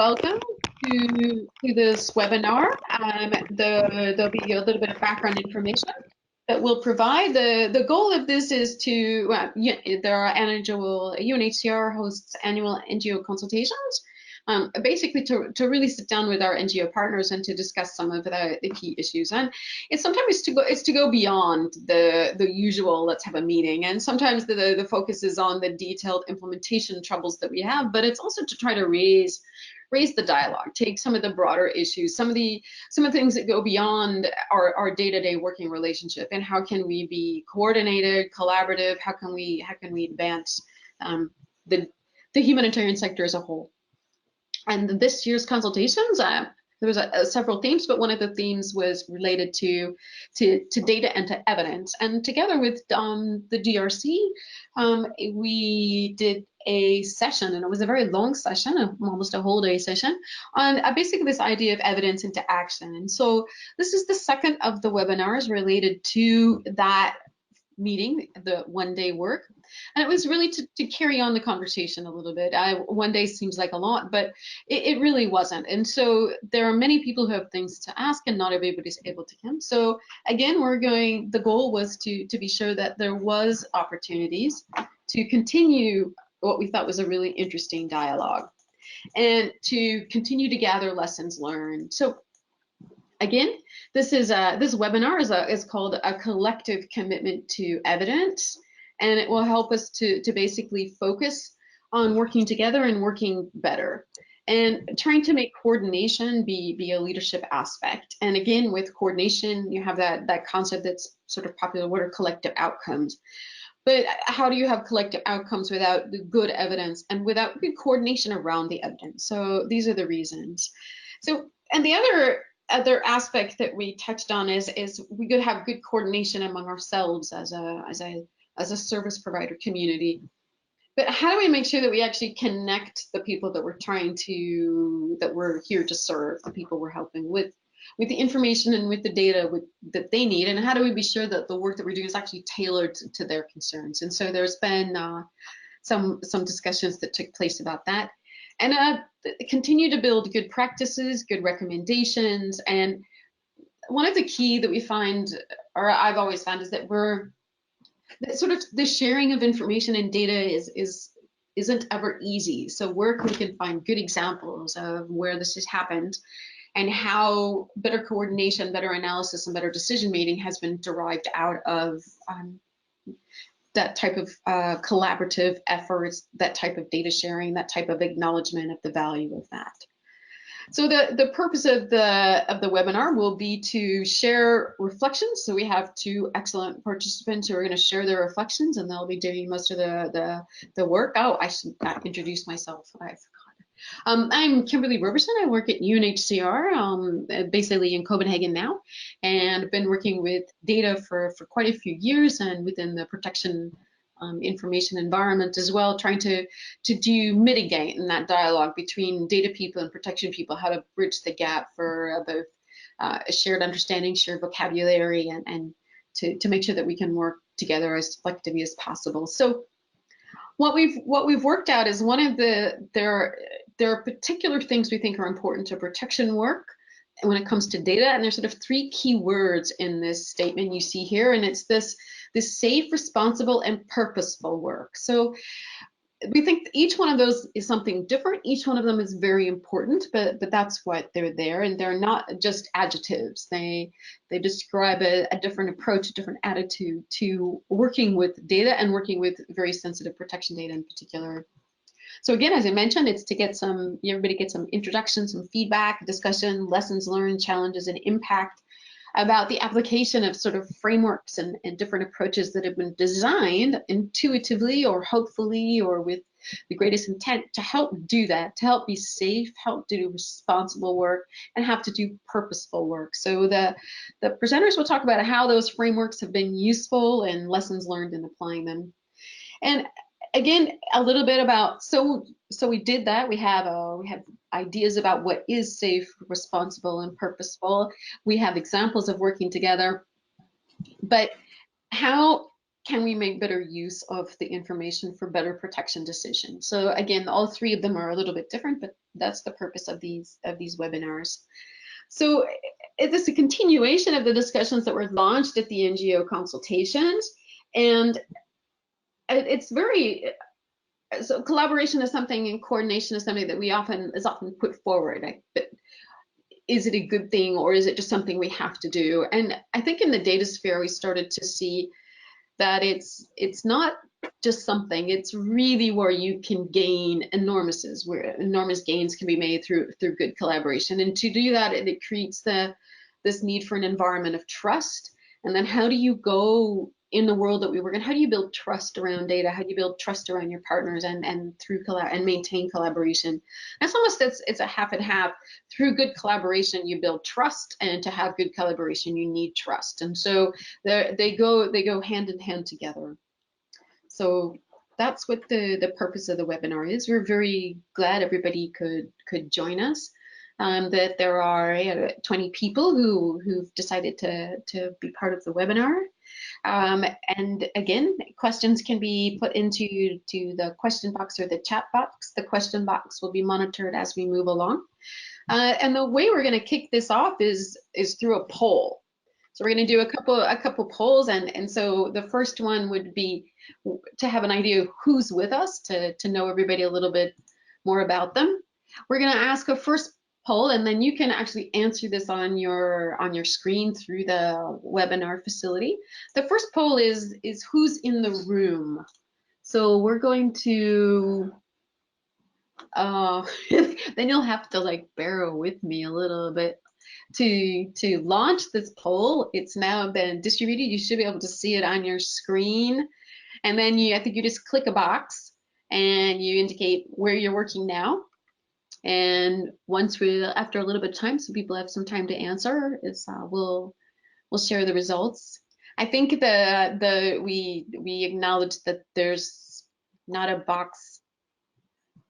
Welcome to this webinar. There'll be a little bit of background information that we'll provide. The goal of this is to, there are annual, UNHCR hosts annual NGO consultations, basically to really sit down with our NGO partners and to discuss some of the key issues. And it's sometimes to go beyond the usual, let's have a meeting. And sometimes the focus is on the detailed implementation troubles that we have, but it's also to try to raise the dialogue, take some of the broader issues, some of the things that go beyond our day-to-day working relationship, and how can we be coordinated, collaborative, how can we advance the humanitarian sector as a whole. And this year's consultations, there was several themes, but one of the themes was related to data and to evidence. And together with the DRC, we did a session, and it was a very long session, almost a whole day session, on basically this idea of evidence into action. And so this is the second of the webinars related to that meeting, the one-day work. And it was really to carry on the conversation a little bit. One day seems like a lot, but it really wasn't. And so there are many people who have things to ask, and not everybody's able to come. So again, the goal was to be sure that there was opportunities to continue what we thought was a really interesting dialogue and to continue to gather lessons learned. So again, this webinar is called A Collective Commitment to Evidence, and it will help us to basically focus on working together and working better, and trying to make coordination be a leadership aspect. And again, with coordination, you have that concept that's sort of popular, what are collective outcomes? But how do you have collective outcomes without the good evidence and without good coordination around the evidence? So these are the reasons. So, and the other aspect that we touched on is we could have good coordination among ourselves as a service provider community. But how do we make sure that we actually connect the people that we're here to serve, the people we're helping with the information and with the data that they need, and how do we be sure that the work that we're doing is actually tailored to their concerns? And so there's been some discussions that took place about that, and continue to build good practices, good recommendations. And one of the key that we find, or I've always found, is that sort of the sharing of information and data isn't ever easy. So where we can find good examples of where this has happened, and how better coordination, better analysis, and better decision making has been derived out of that type of collaborative efforts, that type of data sharing, that type of acknowledgement of the value of that. So the purpose of the webinar will be to share reflections. So we have two excellent participants who are going to share their reflections, and they'll be doing most of the work. Oh, I should introduce myself. I forgot. I'm Kimberly Roberson. I work at UNHCR, basically in Copenhagen now, and I've been working with data for quite a few years, and within the protection information environment as well, trying to mitigate in that dialogue between data people and protection people, how to bridge the gap for both a shared understanding, shared vocabulary, and to make sure that we can work together as effectively as possible. So what we've worked out is there are particular things we think are important to protection work when it comes to data, and there's sort of three key words in this statement you see here, and it's this safe, responsible, and purposeful work. So we think each one of those is something different. Each one of them is very important, but that's what they're there, and they're not just adjectives. They describe a different approach, a different attitude to working with data and working with very sensitive protection data in particular. So again, as I mentioned, it's to get everybody get some introduction, some feedback, discussion, lessons learned, challenges, and impact about the application of sort of frameworks and different approaches that have been designed intuitively or hopefully or with the greatest intent to help do that, to help be safe, help do responsible work, and have to do purposeful work. So the presenters will talk about how those frameworks have been useful and lessons learned in applying them. And again, a little bit about, so we did that. We have ideas about what is safe, responsible, and purposeful. We have examples of working together, but how can we make better use of the information for better protection decisions? So again, all three of them are a little bit different, but that's the purpose of these webinars. So it is a continuation of the discussions that were launched at the NGO consultations, and it's very, so collaboration is something and coordination is something that is often put forward. But is it a good thing, or is it just something we have to do? And I think in the data sphere we started to see that it's not just something, it's really where you can gain enormous gains can be made through good collaboration. And to do that, it creates this need for an environment of trust. And then how do you go in the world that we work in, how do you build trust around data? How do you build trust around your partners and maintain collaboration? It's almost, it's a half and half. Through good collaboration, you build trust, and to have good collaboration, you need trust. And so they go hand in hand together. So that's what the purpose of the webinar is. We're very glad everybody could join us. That there are 20 people who've decided to be part of the webinar. And again, questions can be put into the question box or the chat box. The question box will be monitored as we move along. And the way we're going to kick this off is through a poll. So we're going to do a couple polls, and so the first one would be to have an idea of who's with us, to know everybody a little bit more about them. We're going to ask a first poll, and then you can actually answer this on your screen through the webinar facility. The first poll is who's in the room. So we're going to then you'll have to like bear with me a little bit to launch this poll. It's now been distributed. You should be able to see it on your screen, and then I think you just click a box and you indicate where you're working now. And after a little bit of time, so people have some time to answer, we'll share the results. I think we acknowledge that there's not a box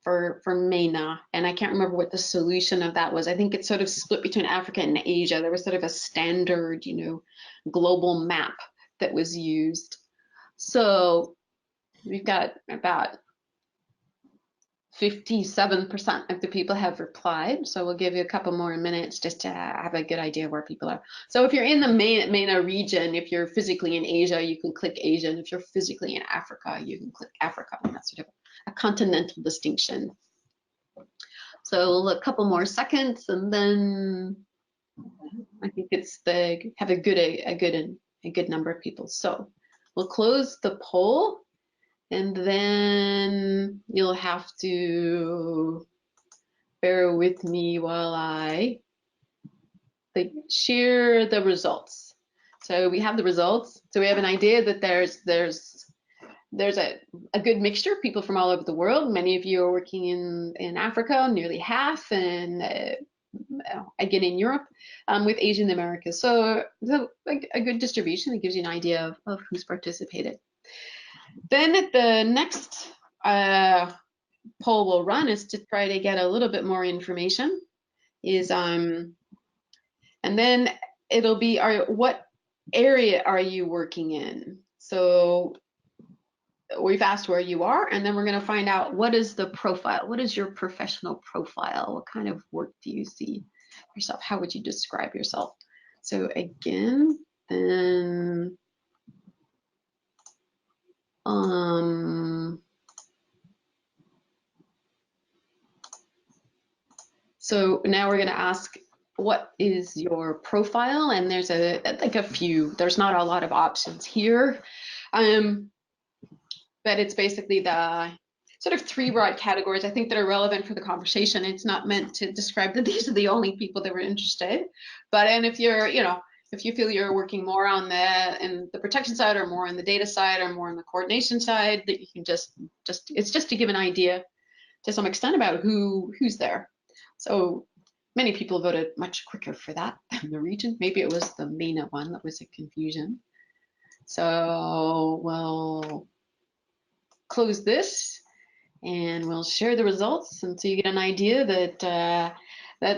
for MENA, and I can't remember what the solution of that was. I think it's sort of split between Africa and Asia. There was sort of a standard, global map that was used. So we've got about 57% of the people have replied. So we'll give you a couple more minutes just to have a good idea of where people are. So if you're in the MENA region, if you're physically in Asia, you can click Asia. And if you're physically in Africa, you can click Africa. And that's sort of a continental distinction. So a couple more seconds, and then I think have a good number of people. So we'll close the poll. And then you'll have to bear with me while I share the results. So we have the results. So we have an idea that there's a good mixture of people from all over the world. Many of you are working in Africa, nearly half, and again in Europe, with Asia and America. So a good distribution that gives you an idea of who's participated. Then at the next poll we'll run is to try to get a little bit more information. And then it'll be what area are you working in? So we've asked where you are, and then we're going to find out what is the profile. What is your professional profile? What kind of work do you see yourself? How would you describe yourself? So again, then so now we're going to ask, what is your profile? And there's a few. There's not a lot of options here, but it's basically the sort of three broad categories I think that are relevant for the conversation. It's not meant to describe that these are the only people that were interested, and if you're, if you feel you're working more on the protection side, or more on the data side, or more on the coordination side, that you can it's just to give an idea to some extent about who's there. So many people voted much quicker for that than the region. Maybe it was the MENA one that was a confusion. So we'll close this and we'll share the results, and so you get an idea that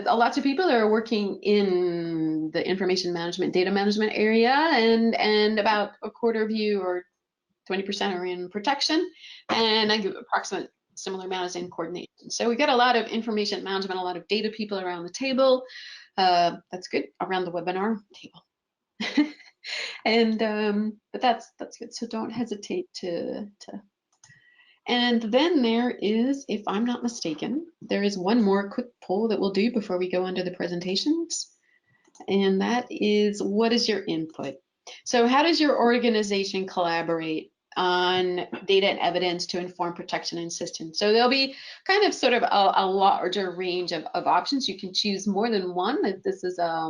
lots of people are working in the information management, data management area, and about a quarter of you, or 20% are in protection, and I give approximate similar amount is in coordination. So we got a lot of information management, a lot of data people around the table. That's good, around the webinar table. And but that's good. So don't hesitate to. And then there is, if I'm not mistaken, there is one more quick poll that we'll do before we go into the presentations. And that is, what is your input? So how does your organization collaborate on data and evidence to inform protection and systems? So there'll be kind of sort of a larger range of options. You can choose more than one. This is a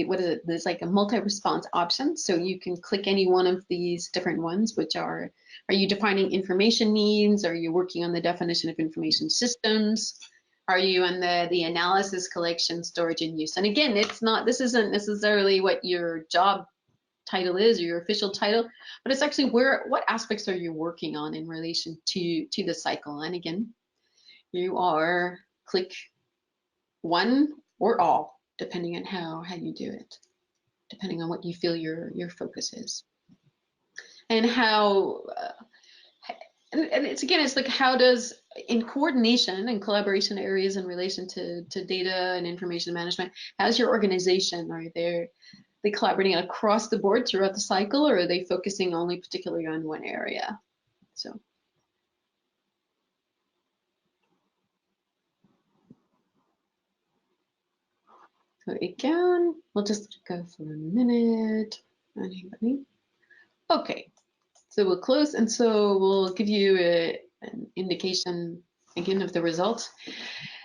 what is it? There's like a multi-response option. So you can click any one of these different ones, which are you defining information needs? Are you working on the definition of information systems? Are you on the analysis, collection, storage, and use? And again, this isn't necessarily what your job title is or your official title, but it's actually what aspects are you working on in relation to the cycle? And again, you are click one or all, depending on how you do it, depending on what you feel your focus is, and how. And it's like, how does, in coordination and collaboration areas in relation to data and information management, how's your organization? Are they collaborating across the board throughout the cycle, or are they focusing only particularly on one area? So again, we'll just go for a minute. Anybody? Okay. So we'll close, and so we'll give you an indication again of the results.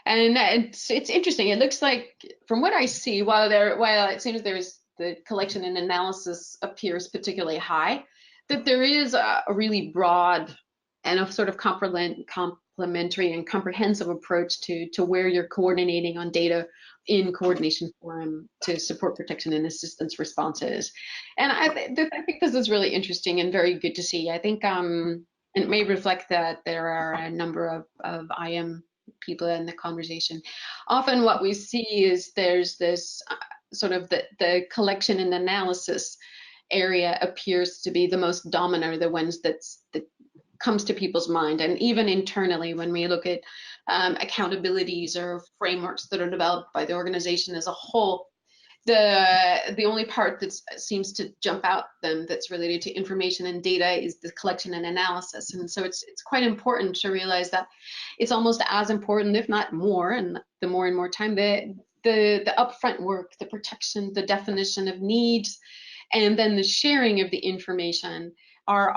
And it's interesting. It looks like, from what I see, while it seems there's the collection and analysis appears particularly high, that there is a really broad and a sort of complementary and comprehensive approach to where you're coordinating on data in coordination forum to support protection and assistance responses. And I think this is really interesting and very good to see. I think it may reflect that there are a number of IM people in the conversation. Often what we see is there's this sort of the collection and analysis area appears to be the most dominant, or the ones that comes to people's mind. And even internally, when we look at accountabilities or frameworks that are developed by the organization as a whole, the only part that seems to jump out them that's related to information and data is the collection and analysis. And so it's quite important to realize that it's almost as important, if not more, and the more and more time, the upfront work, the protection, the definition of needs, and then the sharing of the information are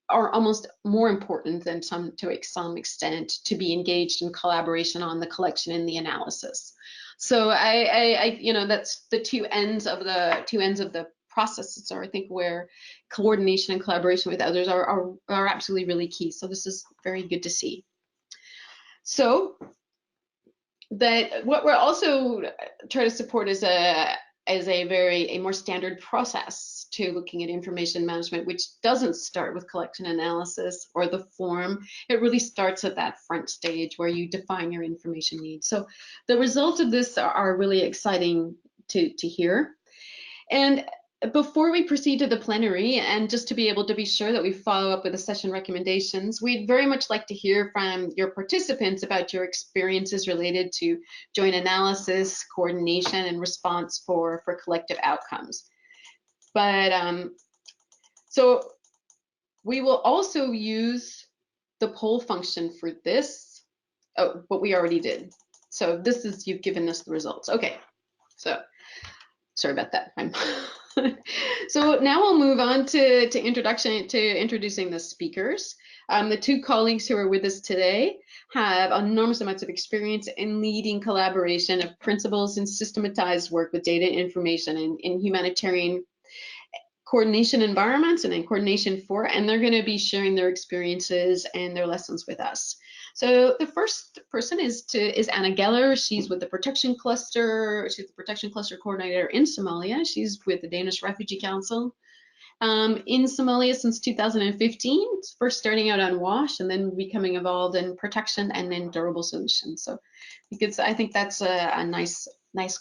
almost more important than to some extent to be engaged in collaboration on the collection and the analysis. So I that's the two ends of the process. So I think where coordination and collaboration with others are absolutely really key. So this is very good to see. So that what we're also trying to support is a more standard process to looking at information management, which doesn't start with collection analysis or the form. It really starts at that front stage where you define your information needs. So the results of this are really exciting to hear. And before we proceed to the plenary, and just to be able to be sure that we follow up with the session recommendations, we'd very much like to hear from your participants about your experiences related to joint analysis, coordination, and response for collective outcomes. But so we will also use the poll function for this. Oh, but we already did. So this is, you've given us the results. Okay, so sorry about that. So now we'll move on to introducing the speakers. The two colleagues who are with us today have enormous amounts of experience in leading collaboration of principles and systematized work with data information in humanitarian coordination environments and in coordination for, and they're going to be sharing their experiences and their lessons with us. So the first person is Anna Geller. She's with the Protection Cluster. She's the Protection Cluster Coordinator in Somalia. She's with the Danish Refugee Council in Somalia since 2015, first starting out on WASH and then becoming involved in protection and then durable solutions. So because I think that's a nice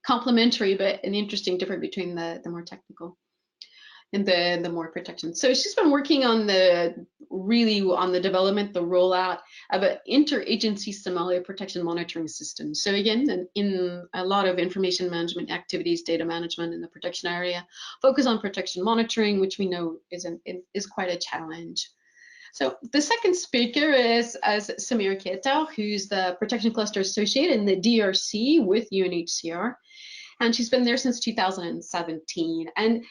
complementary, but an interesting difference between the more technical. and the more protection. So she's been working on the development, the rollout of an interagency Somalia protection monitoring system. So again, in a lot of information management activities, data management in the protection area, focus on protection monitoring, which we know is quite a challenge. So the second speaker is Samir Keita, who's the Protection Cluster Associate in the DRC with UNHCR. And she's been there since 2017. And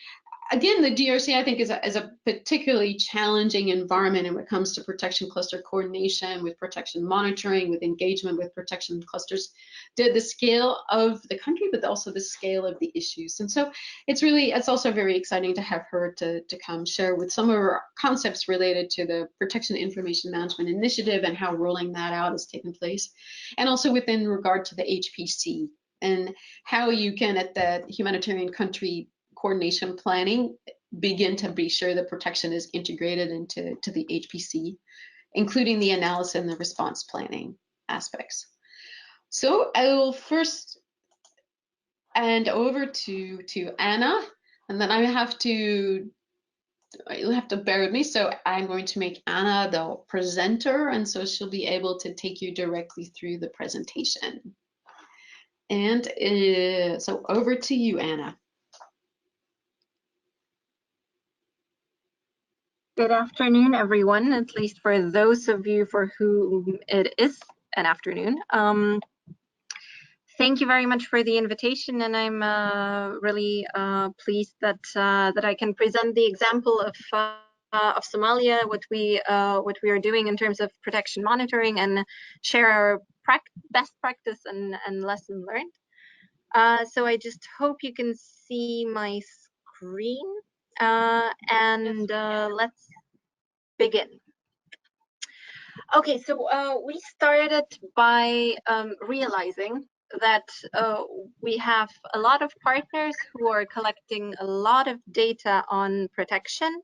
again, the DRC, I think, is a particularly challenging environment when it comes to protection cluster coordination, with protection monitoring, with engagement with protection clusters, the scale of the country, but also the scale of the issues. And so it's also very exciting to have her to come share with some of her concepts related to the Protection Information Management Initiative and how rolling that out has taken place, and also within regard to the HPC and how you can, at the humanitarian country coordination planning, begin to be sure the protection is integrated into the HPC, including the analysis and the response planning aspects. So I will first hand over to Anna, and then you'll have to bear with me. So I'm going to make Anna the presenter, and so she'll be able to take you directly through the presentation. And so over to you, Anna. Good afternoon, everyone, at least for those of you for whom it is an afternoon. Thank you very much for the invitation, and I'm really pleased that I can present the example of Somalia, what we are doing in terms of protection monitoring, and share our best practice and lesson learned. So I just hope you can see my screen, and let's begin. Okay, so we started by realizing that we have a lot of partners who are collecting a lot of data on protection,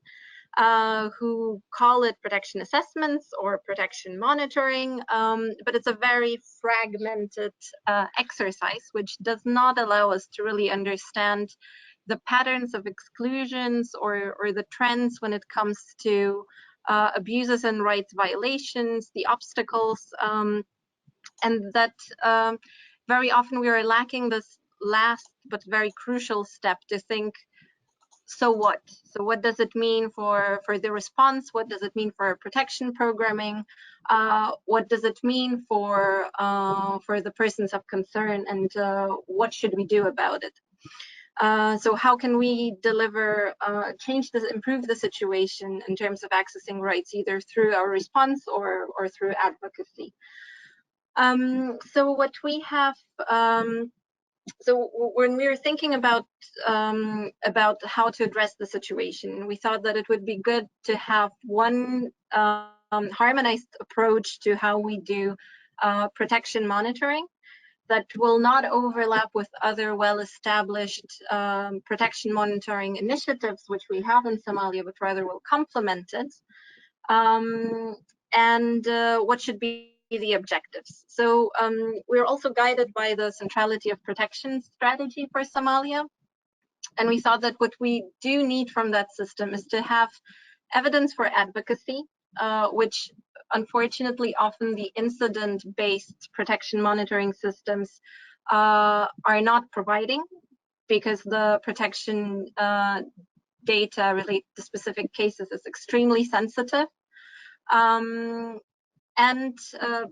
who call it protection assessments or protection monitoring, but it's a very fragmented exercise, which does not allow us to really understand the patterns of exclusions or the trends when it comes to abuses and rights violations, the obstacles, and that very often we are lacking this last but very crucial step to think, so what? So what does it mean for the response? What does it mean for protection programming? What does it mean for the persons of concern, and what should we do about it? So how can we deliver, improve the situation in terms of accessing rights, either through our response or through advocacy? So what we have, so when we were thinking about how to address the situation, we thought that it would be good to have one harmonized approach to how we do protection monitoring that will not overlap with other well-established protection monitoring initiatives, which we have in Somalia, but rather will complement it. And what should be the objectives? So we're also guided by the centrality of protection strategy for Somalia. And we thought that what we do need from that system is to have evidence for advocacy, which unfortunately often the incident-based protection monitoring systems are not providing, because the protection data related to specific cases is extremely sensitive.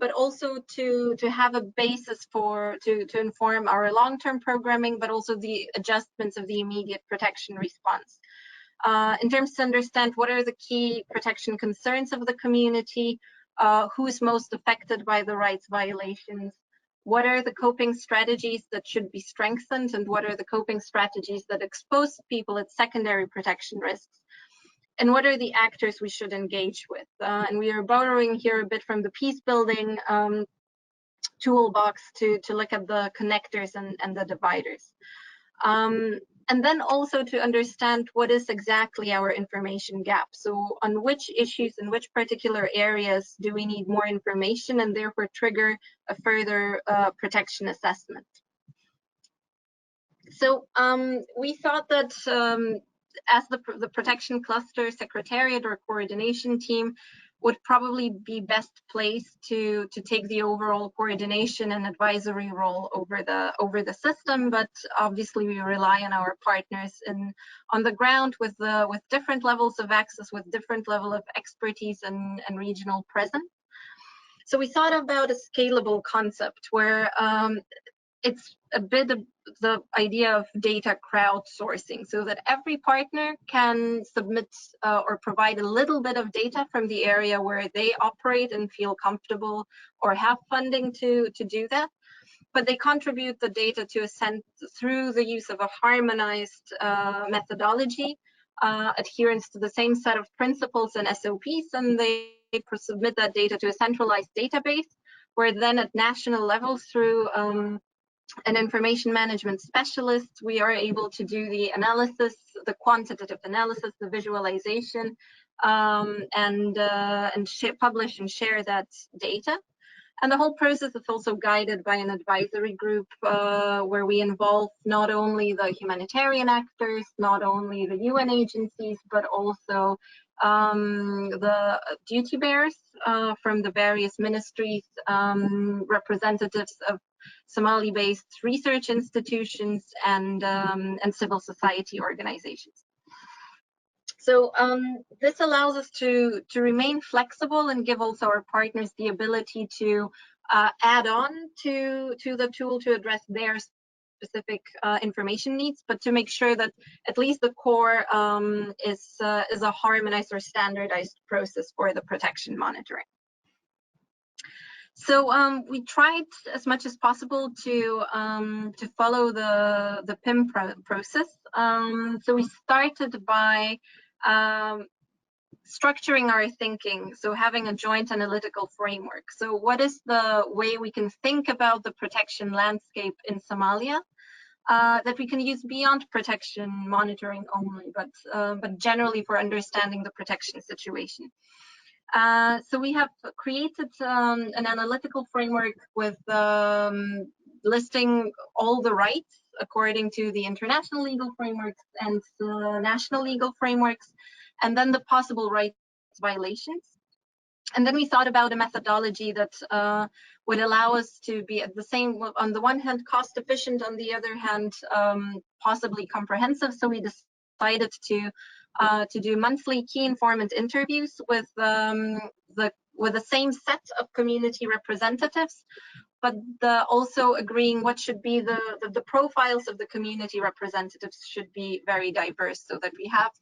But also to have a basis to inform our long-term programming, but also the adjustments of the immediate protection response. In terms to understand what are the key protection concerns of the community, who is most affected by the rights violations, what are the coping strategies that should be strengthened, and what are the coping strategies that expose people at secondary protection risks, and what are the actors we should engage with. And we are borrowing here a bit from the peace building toolbox to look at the connectors and the dividers. And then also to understand what is exactly our information gap. So on which issues and which particular areas do we need more information, and therefore trigger a further protection assessment. So we thought that as the protection cluster secretariat or coordination team would probably be best placed to take the overall coordination and advisory role over the system, but obviously we rely on our partners on the ground with different levels of access, with different level of expertise and regional presence. So we thought about a scalable concept where it's a bit of the idea of data crowdsourcing, so that every partner can submit or provide a little bit of data from the area where they operate and feel comfortable or have funding to do that. But they contribute the data to through the use of a harmonized methodology, adherence to the same set of principles and SOPs, and they submit that data to a centralized database, where then at national level through an information management specialist, we are able to do the analysis, the quantitative analysis, the visualization, and publish and share that data. And the whole process is also guided by an advisory group where we involve not only the humanitarian actors, not only the UN agencies, but also the duty bearers from the various ministries, representatives of Somali-based research institutions, and civil society organizations. So this allows us to remain flexible and give also our partners the ability to add on to the tool to address their specific information needs, but to make sure that at least the core is a harmonized or standardized process for the protection monitoring. So we tried as much as possible to follow the PIM process. So we started by structuring our thinking, so having a joint analytical framework. So what is the way we can think about the protection landscape in Somalia that we can use beyond protection monitoring only, but generally for understanding the protection situation. So we have created an analytical framework with listing all the rights according to the international legal frameworks and national legal frameworks, and then the possible rights violations. And then we thought about a methodology that would allow us to be at the same, on the one hand, cost efficient, on the other hand, possibly comprehensive. So we decided to do monthly key informant interviews with the same set of community representatives, but also agreeing what should be the profiles of the community representatives should be very diverse, so that we have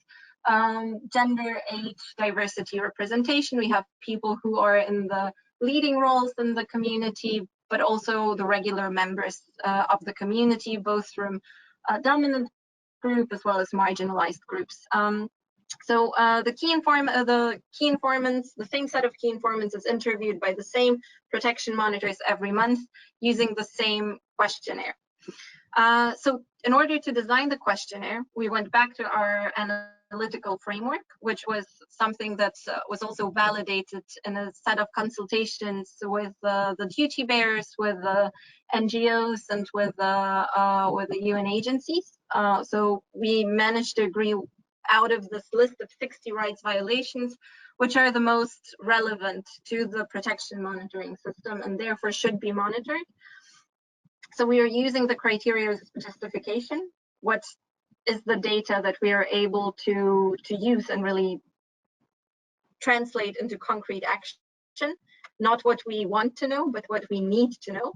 gender, age, diversity representation. We have people who are in the leading roles in the community, but also the regular members of the community, both from dominant group as well as marginalized groups. So the key informants, the same set of key informants is interviewed by the same protection monitors every month using the same questionnaire. So in order to design the questionnaire, we went back to our analytical framework, which was something that was also validated in a set of consultations with the duty bearers, with the NGOs, and with the UN agencies. So we managed to agree out of this list of 60 rights violations, which are the most relevant to the protection monitoring system and therefore should be monitored. So we are using the criteria of justification. What is the data that we are able to use and really translate into concrete action? Not what we want to know, but what we need to know,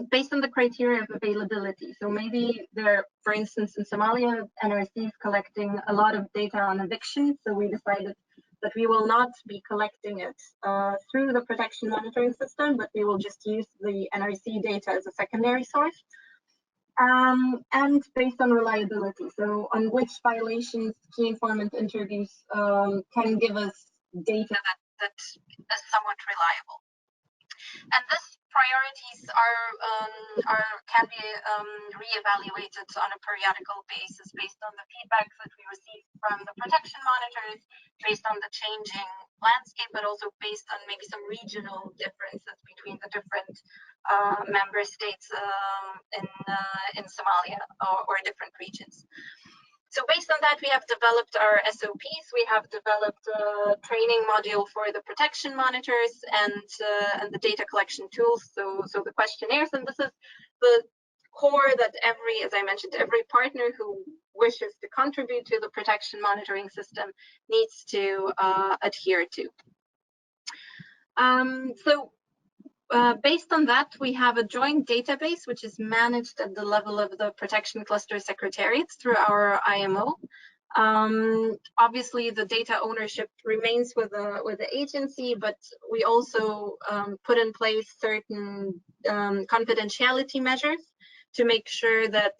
based on the criteria of availability. So maybe there, for instance, in Somalia, NRC is collecting a lot of data on eviction. So we decided that we will not be collecting it through the protection monitoring system, but we will just use the NRC data as a secondary source. And based on reliability, so on which violations key informant interviews can give us data that is somewhat reliable. And these priorities can be reevaluated on a periodical basis based on the feedback that we receive from the protection monitors, based on the changing landscape, but also based on maybe some regional differences between the different member states in Somalia or different regions. So based on that, we have developed our SOPs. We have developed a training module for the protection monitors and the data collection tools. So the questionnaires, and this is the core that as I mentioned, every partner who wishes to contribute to the protection monitoring system needs to adhere to. Based on that, we have a joint database which is managed at the level of the protection cluster secretariats through our IMO. Obviously, the data ownership remains with the agency, but we also put in place certain confidentiality measures to make sure that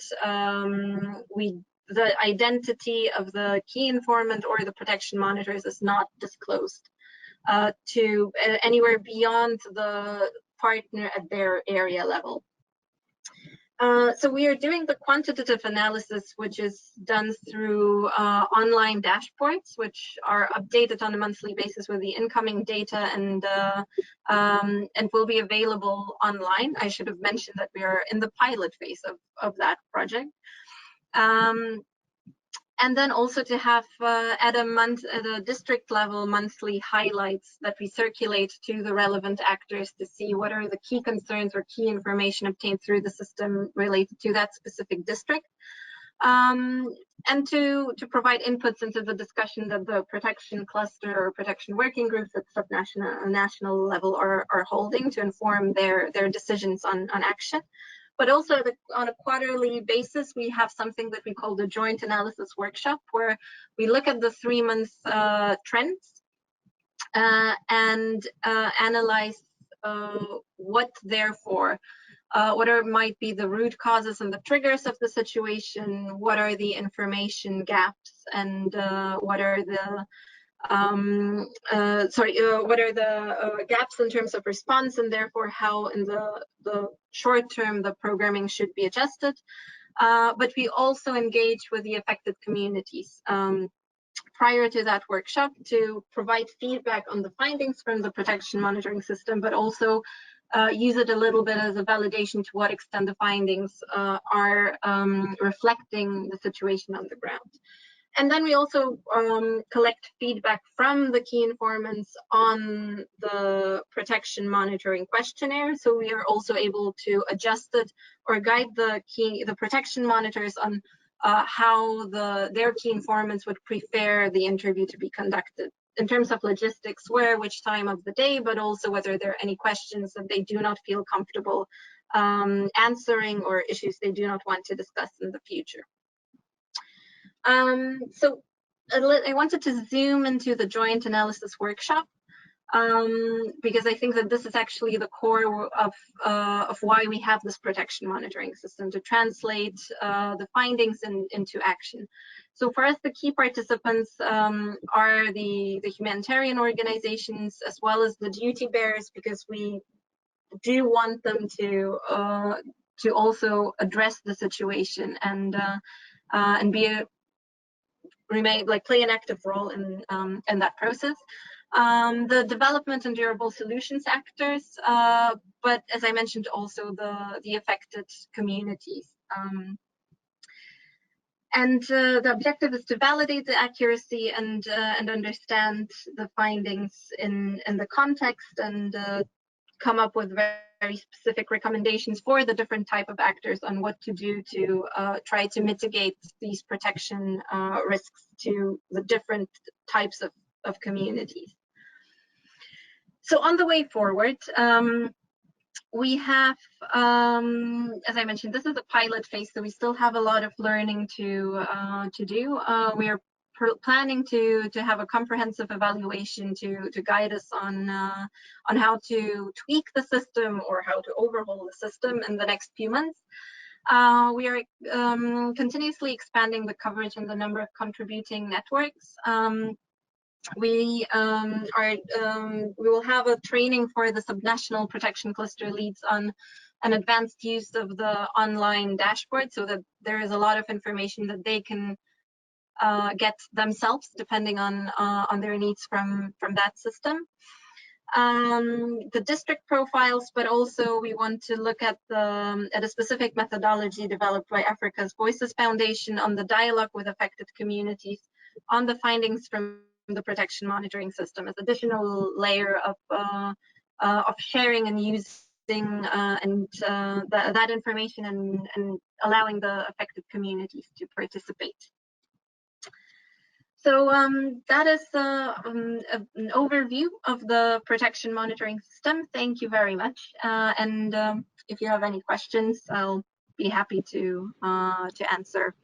the identity of the key informant or the protection monitors is not disclosed to anywhere beyond the partner at their area level. So we are doing the quantitative analysis, which is done through online dashboards, which are updated on a monthly basis with the incoming data and will be available online. I should have mentioned that we are in the pilot phase of that project. And then also to have at a district level monthly highlights that we circulate to the relevant actors to see what are the key concerns or key information obtained through the system related to that specific district. And to provide inputs into the discussion that the protection cluster or protection working groups at subnational national level are holding to inform their decisions on action. But also on a quarterly basis, we have something that we call the joint analysis workshop, where we look at the 3-month trends and analyze what might be the root causes and the triggers of the situation, what are the information gaps, and what are the gaps in terms of response, and therefore how in the short term the programming should be adjusted. But we also engage with the affected communities prior to that workshop to provide feedback on the findings from the protection monitoring system, but also use it a little bit as a validation to what extent the findings are reflecting the situation on the ground. And then we also collect feedback from the key informants on the protection monitoring questionnaire. So we are also able to adjust it or guide the protection monitors on how their key informants would prefer the interview to be conducted in terms of logistics, where, which time of the day, but also whether there are any questions that they do not feel comfortable answering or issues they do not want to discuss in the future. So I wanted to zoom into the joint analysis workshop because I think that this is actually the core of why we have this protection monitoring system, to translate the findings into action. So for us, the key participants are the humanitarian organizations as well as the duty bearers, because we do want them to also address the situation and play an active role in that process. The development and durable solutions actors, but as I mentioned, also the affected communities. And the objective is to validate the accuracy and understand the findings in the context and come up with very specific recommendations for the different type of actors on what to do to try to mitigate these protection risks to the different types of communities. So on the way forward, we have, as I mentioned, this is a pilot phase, so we still have a lot of learning to do. We are planning to have a comprehensive evaluation to guide us on how to tweak the system or how to overhaul the system in the next few months. We are continuously expanding the coverage and the number of contributing networks. We will have a training for the subnational protection cluster leads on an advanced use of the online dashboard, so that there is a lot of information that they can get themselves depending on their needs from that system. the district profiles, but also we want to look at a specific methodology developed by Africa's Voices Foundation on the dialogue with affected communities, on the findings from the protection monitoring system as additional layer of sharing and using that information and allowing the affected communities to participate. So that is an overview of the protection monitoring system. Thank you very much. And if you have any questions, I'll be happy to answer.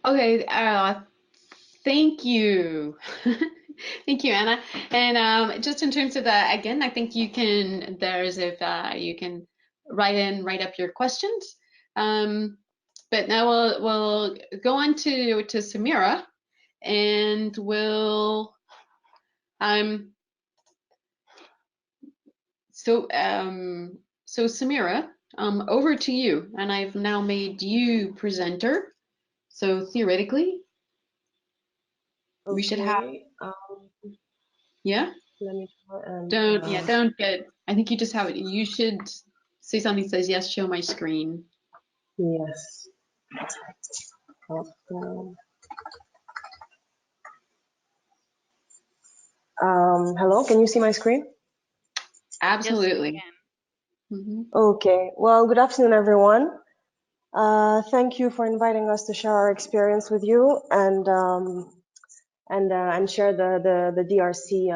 Okay, thank you. Thank you, Anna. And just in terms of that, again, I think you can, you can write up your questions. But now we'll go on to Samira, and we'll so Samira, over to you. And I've now made you presenter. So theoretically, we should have. Yeah. Let me try and. Don't get. I think you just have it. You should say something that says yes. Show my screen. Yes. Hello, can you see my screen? Absolutely. Yes, Okay. Well, good afternoon, everyone. Thank you for inviting us to share our experience with you and share the DRC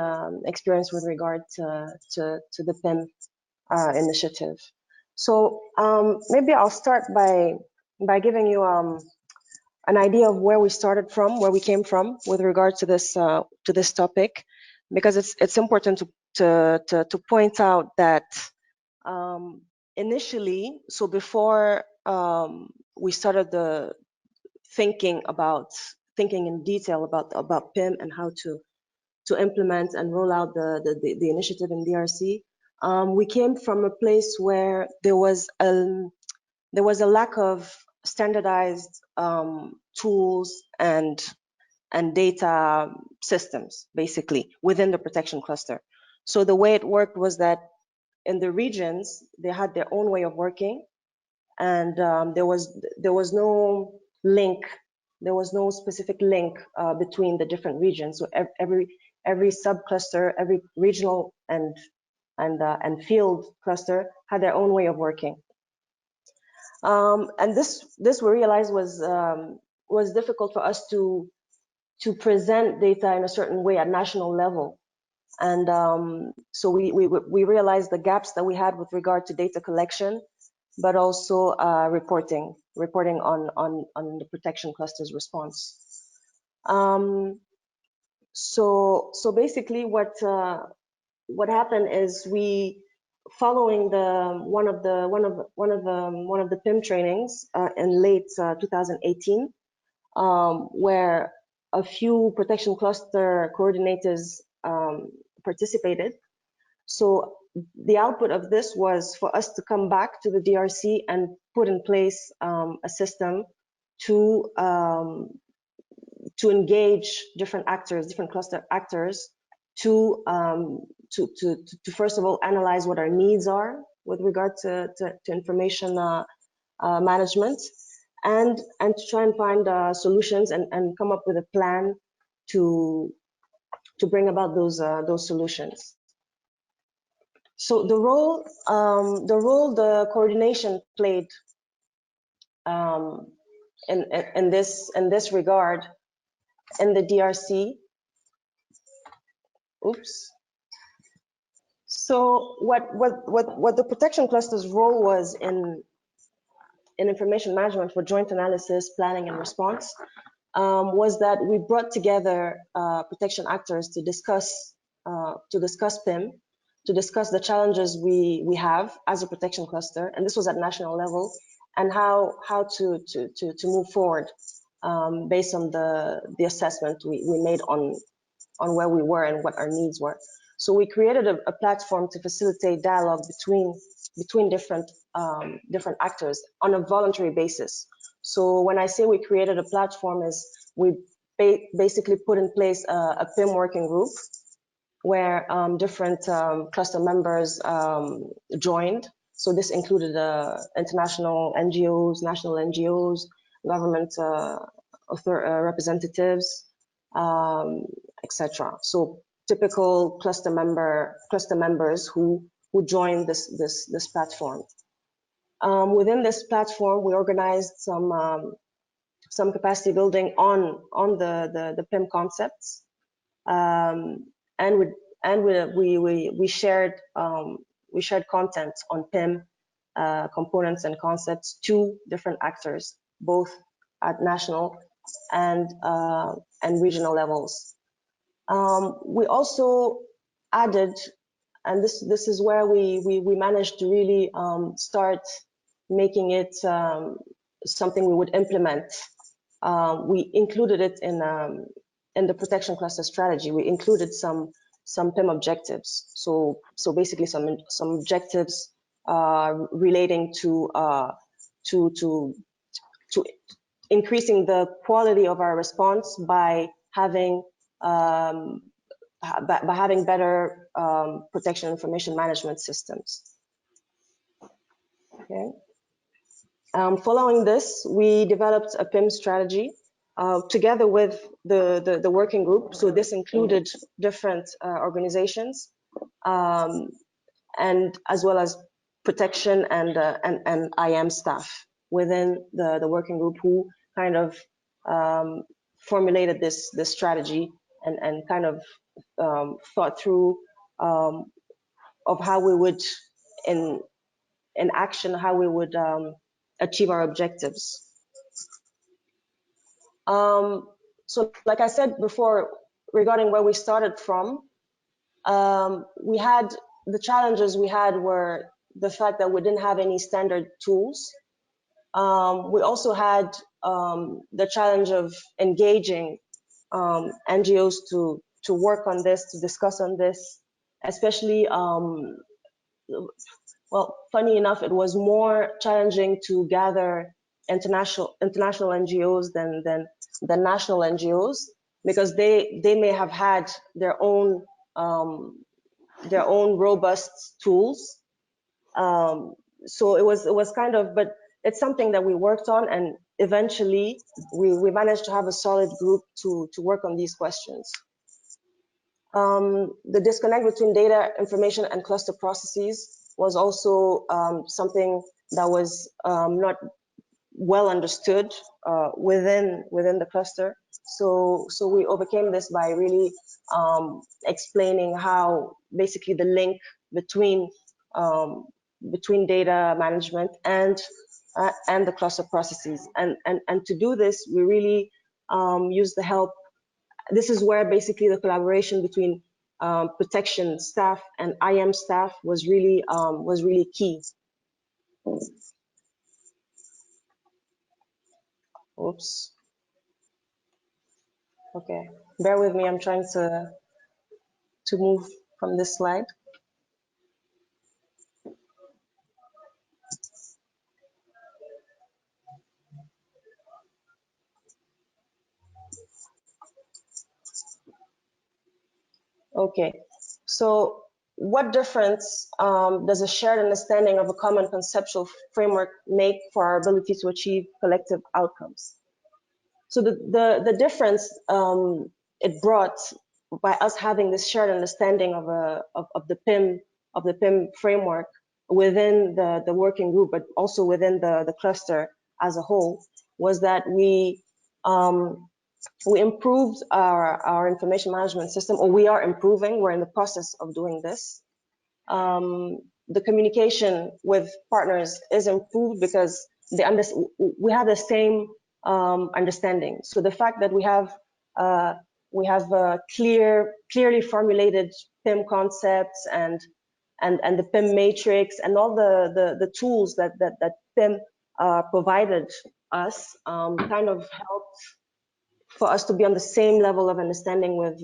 experience with regard to the PIM initiative. So maybe I'll start by giving you an idea of where we started from, where we came from with regard to this topic, because it's important to point out that initially, so before we started thinking in detail about PIM and how to implement and roll out the initiative in DRC, we came from a place where there was a lack of standardized tools and data systems, basically, within the protection cluster. So the way it worked was that in the regions, they had their own way of working, and there was no link, there was no specific link between the different regions. So every subcluster, every regional and field cluster had their own way of working. And this we realized was difficult for us to present data in a certain way at national level. And so we realized the gaps that we had with regard to data collection, but also reporting on the protection cluster's response. So basically what happened is following one of the PIM trainings in late 2018, where a few protection cluster coordinators participated. So the output of this was for us to come back to the DRC and put in place a system to engage different actors, different cluster actors, to first of all analyze what our needs are with regard to information management, and to try and find solutions and come up with a plan to bring about those solutions. So the role the coordination played in this regard in the DRC. Oops. So what the protection cluster's role was in information management for joint analysis, planning, and response was that we brought together protection actors to discuss PIM, to discuss the challenges we have as a protection cluster, and this was at national level, and how to move forward based on the assessment we made on where we were and what our needs were. So we created a platform to facilitate dialogue between different actors on a voluntary basis. So when I say we created a platform, is we basically put in place a PIM working group where different cluster members joined. So this included international NGOs, national NGOs, government representatives, etc. So typical cluster members who joined this platform. Within this platform, we organized some capacity building on the PIM concepts, and we shared content on PIM components and concepts to different actors, both at national and regional levels. We also added, and this is where we managed to really start making it something we would implement. We included it in the protection cluster strategy. We included some PIM objectives. So basically some objectives relating to increasing the quality of our response by having better protection information management systems. Okay. Following this, we developed a PIM strategy together with the working group. So this included different organizations, and as well as protection and IM staff within the working group, who kind of formulated this strategy and kind of thought through of how we would in action, how we would achieve our objectives. So like I said before, regarding where we started from, we had the challenges we had were the fact that we didn't have any standard tools. We also had the challenge of engaging NGOs to work on this, to discuss on this, especially well, funny enough, it was more challenging to gather international NGOs than national NGOs, because they may have had their own robust tools. So it was kind of, but it's something that we worked on, and eventually we managed to have a solid group to work on these questions. The disconnect between data, information, and cluster processes was also something that was not well understood within the cluster. So we overcame this by really explaining how basically the link between data management and the cluster processes, and to do this, we really used the help. This is where basically the collaboration between protection staff and IM staff was really key. Oops. Okay, bear with me. I'm trying to move from this slide. Okay, so what difference does a shared understanding of a common conceptual framework make for our ability to achieve collective outcomes? So the difference it brought by us having this shared understanding of the PIM framework within the working group, but also within the cluster as a whole, was that we improved our information management system, or we are improving. We're in the process of doing this. The communication with partners is improved because we have the same understanding. So the fact that we have clearly formulated PIM concepts and the PIM matrix and all the tools that PIM provided us kind of helped for us to be on the same level of understanding with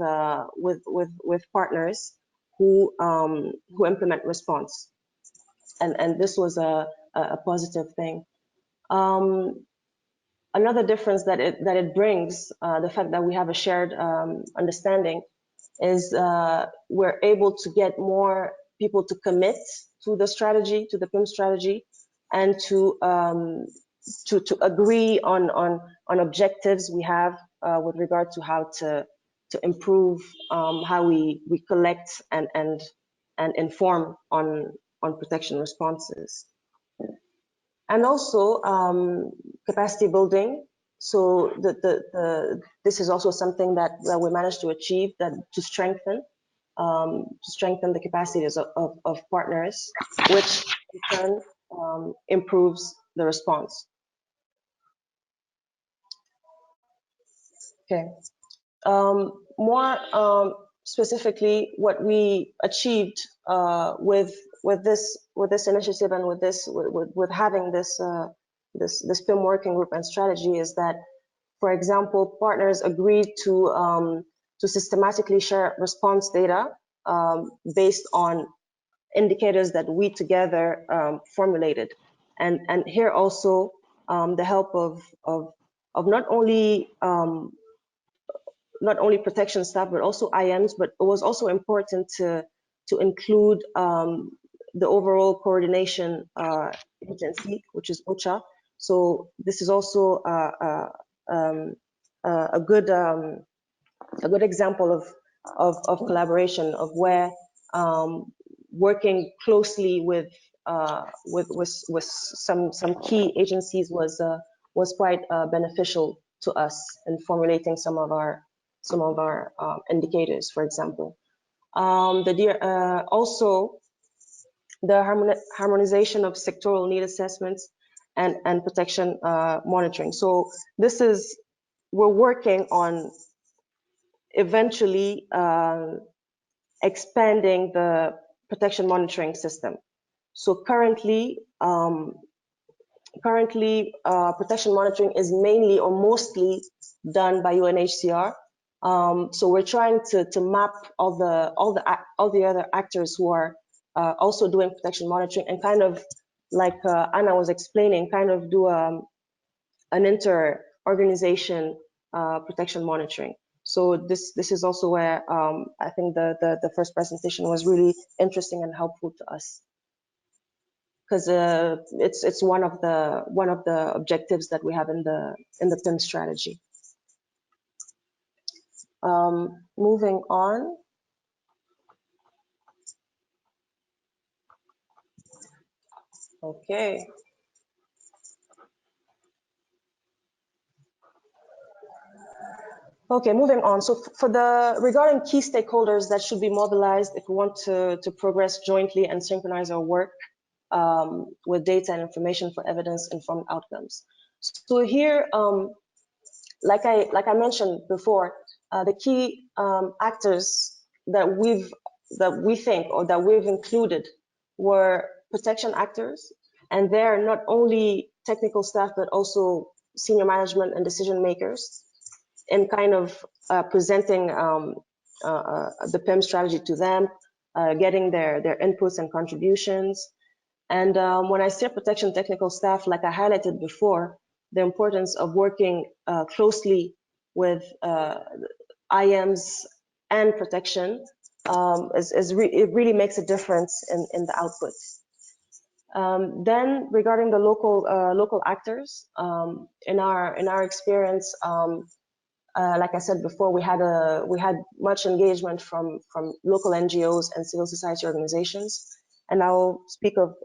partners who implement response, and this was a positive thing. another difference that it brings, the fact that we have a shared understanding, is we're able to get more people to commit to the strategy, to the PIM strategy, and to agree on objectives we have with regard to how to improve how we collect and inform on protection responses. And also capacity building. So this is also something that we managed to achieve, that to strengthen the capacities of partners, which in turn improves the response. Okay. More specifically, what we achieved with this initiative and with having this PIM working group and strategy is that, for example, partners agreed to systematically share response data based on indicators that we together formulated, and here also the help of not only protection staff, but also IMs. But it was also important to include the overall coordination agency, which is OCHA. So this is also a good example of collaboration, of where working closely with some key agencies was quite beneficial to us in formulating some of our indicators, for example. Also the harmonization of sectoral need assessments and protection monitoring. So we're working on eventually expanding the protection monitoring system. So currently protection monitoring is mainly or mostly done by UNHCR. So we're trying to map all the other actors who are also doing protection monitoring, and kind of like Anna was explaining, kind of do an inter-organization protection monitoring. So this is also where I think the first presentation was really interesting and helpful to us, because it's one of the objectives that we have in the PIM strategy. Moving on. Okay. Okay, moving on. So regarding key stakeholders that should be mobilized if we want to progress jointly and synchronize our work with data and information for evidence-informed outcomes. So here, like I mentioned before, the key actors that we think or that we've included were protection actors, and they're not only technical staff but also senior management and decision makers, in kind of presenting the PIM strategy to them, getting their inputs and contributions. And when I say protection technical staff, like I highlighted before, the importance of working closely with IMs and protection it really makes a difference in the outputs. Then regarding the local actors, in our experience, like I said before, we had much engagement from local NGOs and civil society organizations, and I'll speak of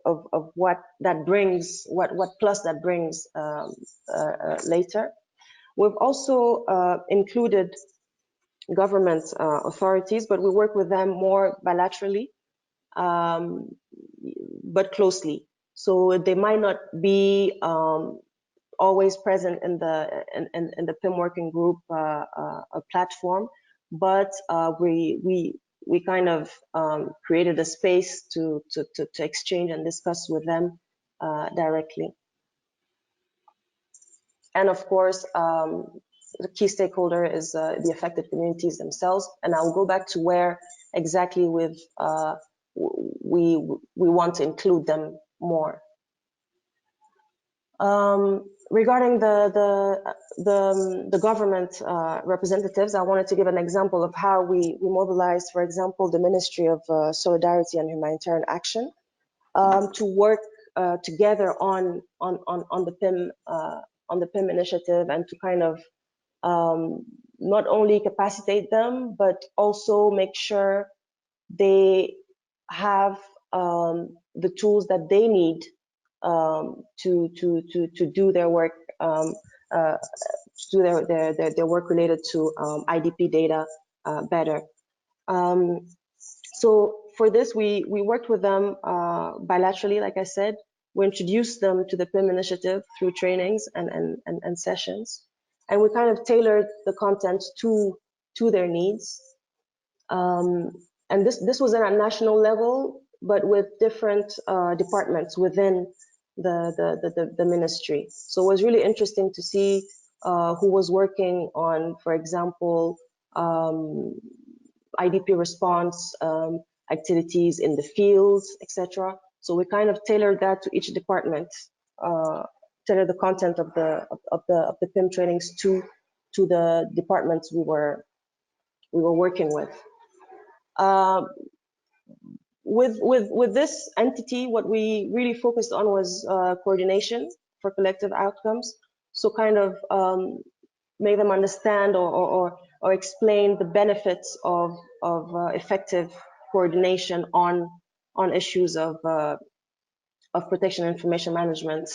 what that brings, what plus that brings later. We've also included government authorities, but we work with them more bilaterally, but closely. So they might not be always present in the PIM working group platform, but we kind of created a space to exchange and discuss with them directly. And of course, the key stakeholder is the affected communities themselves. And I'll go back to where exactly we want to include them more. Regarding the government representatives, I wanted to give an example of how we mobilized, for example, the Ministry of Solidarity and Humanitarian Action to work together on the PIM initiative, and to kind of not only capacitate them, but also make sure they have the tools that they need to do their work, to do their work related to IDP data better. So for this, we worked with them bilaterally, like I said. We introduced them to the PIM initiative through trainings and sessions. And we kind of tailored the content to their needs. And this was at a national level, but with different departments within the ministry. So it was really interesting to see who was working on, for example, IDP response activities in the fields, etc. So we kind of tailored that to each department, tailor the content of the PIM trainings to the departments we were working with. With this entity, what we really focused on was coordination for collective outcomes. So kind of make them understand or explain the benefits of effective coordination on issues of protection and information management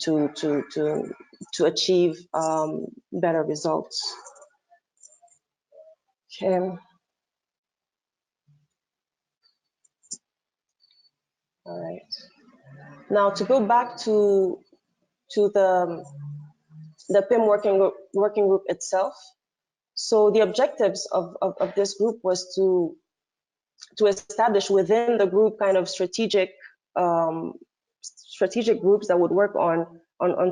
to achieve better results. Okay. All right. Now to go back to the PIM working group itself. So the objectives of this group was to establish within the group kind of strategic groups that would work on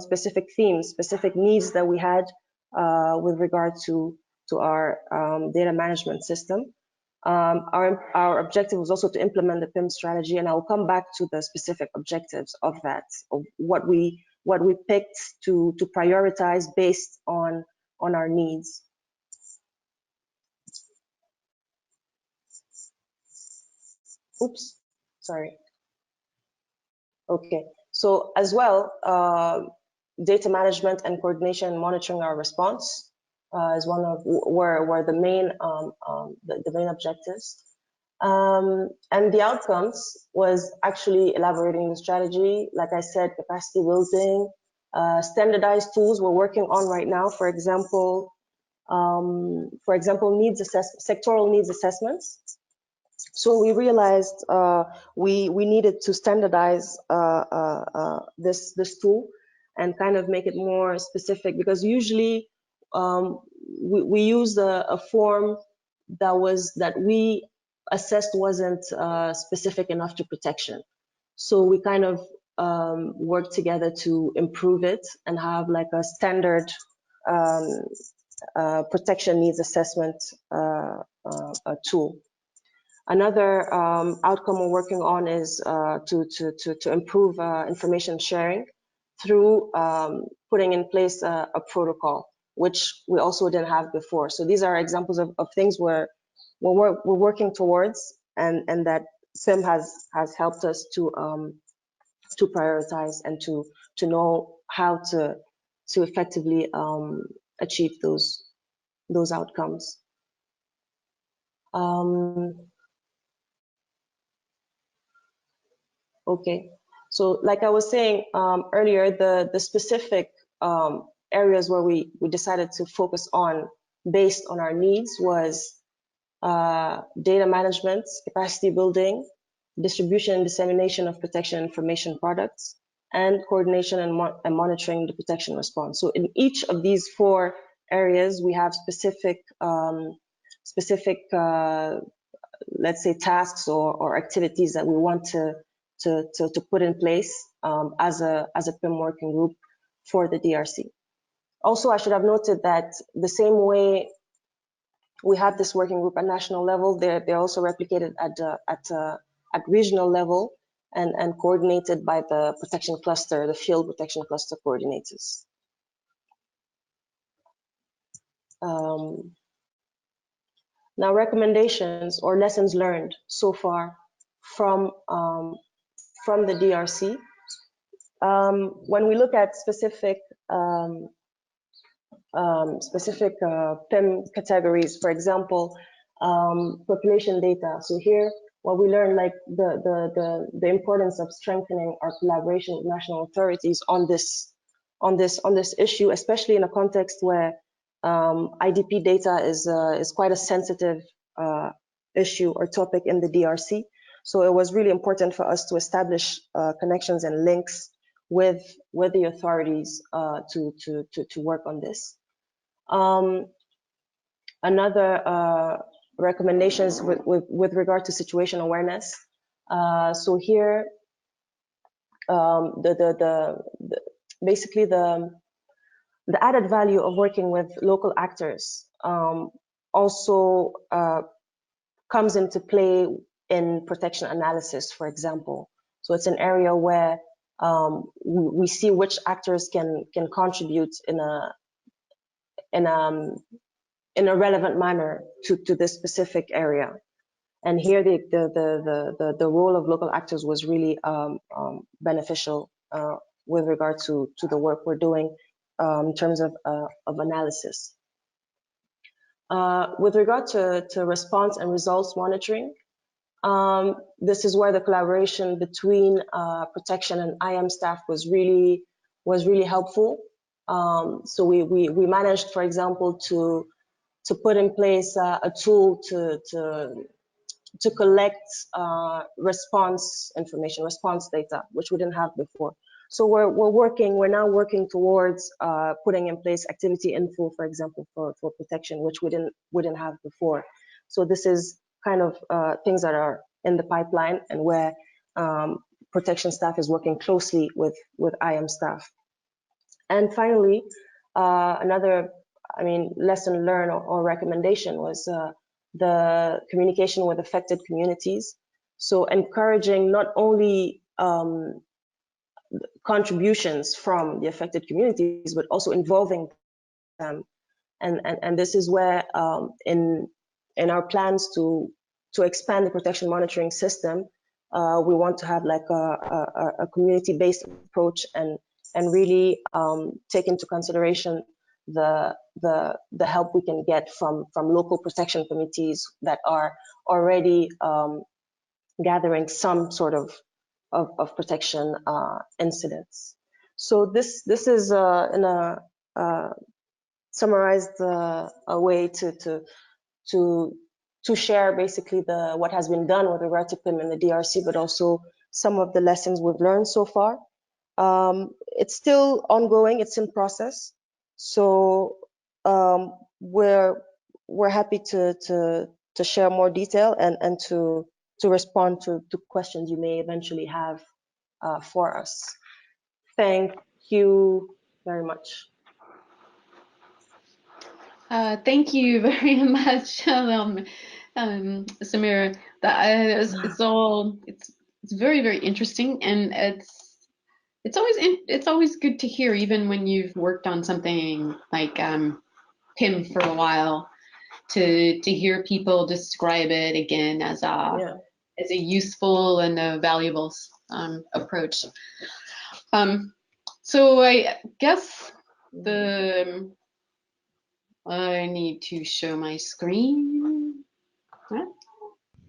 specific themes, specific needs that we had with regard to our data management system. Our objective was also to implement the PIM strategy, and I will come back to the specific objectives of that, of what we picked to prioritize based on our needs. Oops, sorry. Okay, so as well, data management and coordination and monitoring our response is one of were the main the main objectives. And the outcomes was actually elaborating the strategy. Like I said, capacity building, standardized tools we're working on right now. For example, sectoral needs assessments. So we realized we needed to standardize this tool and kind of make it more specific, because usually we used a form that we assessed wasn't specific enough to protection. So we kind of worked together to improve it and have like a standard protection needs assessment tool. Another outcome we're working on is to improve information sharing through putting in place a protocol, which we also didn't have before. So these are examples of things we're working towards, and that PIM has helped us to prioritize and to know how to effectively achieve those outcomes. Okay, so like I was saying earlier, the specific areas where we decided to focus on based on our needs was data management, capacity building, distribution and dissemination of protection information products, and coordination and monitoring the protection response. So in each of these 4 areas, we have specific let's say tasks or activities that we want to put in place as a PIM working group for the DRC. Also, I should have noted that the same way we have this working group at national level, they're also replicated at regional level. and coordinated by the protection cluster, the field protection cluster coordinators. Now, recommendations or lessons learned so far from the DRC. When we look at specific PIM categories, for example, population data. So here, what we learned, like the importance of strengthening our collaboration with national authorities on this issue, especially in a context where IDP data is quite a sensitive issue or topic in the DRC. So it was really important for us to establish connections and links with the authorities to work on this. Another recommendations with regard to situation awareness. So here, basically the added value of working with local actors also comes into play in protection analysis, for example. So it's an area where we see which actors can contribute in a relevant manner to this specific area. And here the role of local actors was really beneficial with regard to the work we're doing in terms of analysis. With regard to response and results monitoring, this is where the collaboration between protection and IM staff was really helpful. So we managed, for example, to put in place a tool to collect response information, response data, which we didn't have before. So we're now working towards putting in place activity info, for example, for protection, which we didn't have before. So this is kind of things that are in the pipeline and where protection staff is working closely with IM staff. And finally, another, lesson learned or recommendation was the communication with affected communities. So encouraging not only contributions from the affected communities, but also involving them. And this is where in our plans to expand the protection monitoring system, we want to have like a community-based approach and really take into consideration the help we can get from local protection committees that are already gathering some sort of protection incidents. So this is in a summarized a way to share basically what has been done with regard to PIM in the DRC, but also some of the lessons we've learned so far. It's still ongoing, it's in process. So we're happy to share more detail and to respond to questions you may eventually have for us. Thank you very much. Thank you very much, Samira. It's very, very interesting, and it's always good to hear, even when you've worked on something like PIM for a while, to hear people describe it again as a useful and a valuable approach. So I guess I need to show my screen. Huh?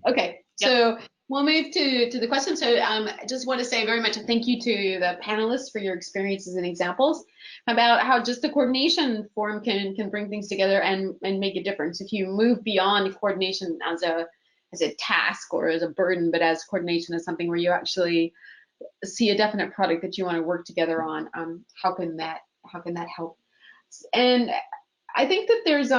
Okay, yep. So we'll move to the question. So I just want to say very much a thank you to the panelists for your experiences and examples about how just the coordination forum can bring things together and make a difference. If you move beyond coordination as a task or as a burden, but as coordination as something where you actually see a definite product that you want to work together on, how can that help? And I think that there's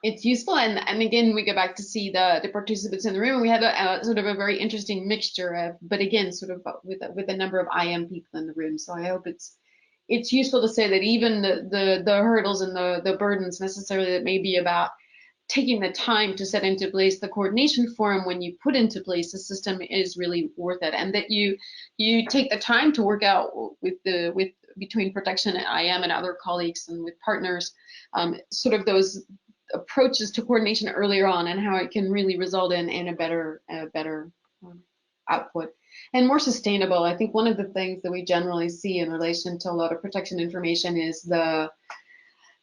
it's useful, and again we go back to see the participants in the room, and we had a sort of a very interesting mixture of, but again sort of with a number of IM people in the room. So I hope it's useful to say that even the hurdles and the burdens necessarily that may be about taking the time to set into place the coordination forum when you put into place the system is really worth it, and that you take the time to work out with between protection and IM and other colleagues and with partners, sort of those approaches to coordination earlier on, and how it can really result in a better output and more sustainable. I think one of the things that we generally see in relation to a lot of protection information is the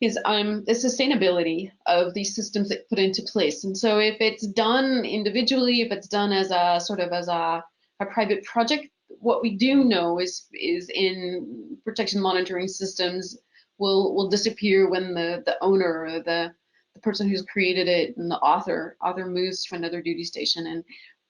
sustainability of these systems that put into place. And so if it's done individually, if it's done as a sort of as a private project, what we do know is in protection monitoring systems will disappear when the owner or the person who's created it and the author moves to another duty station. And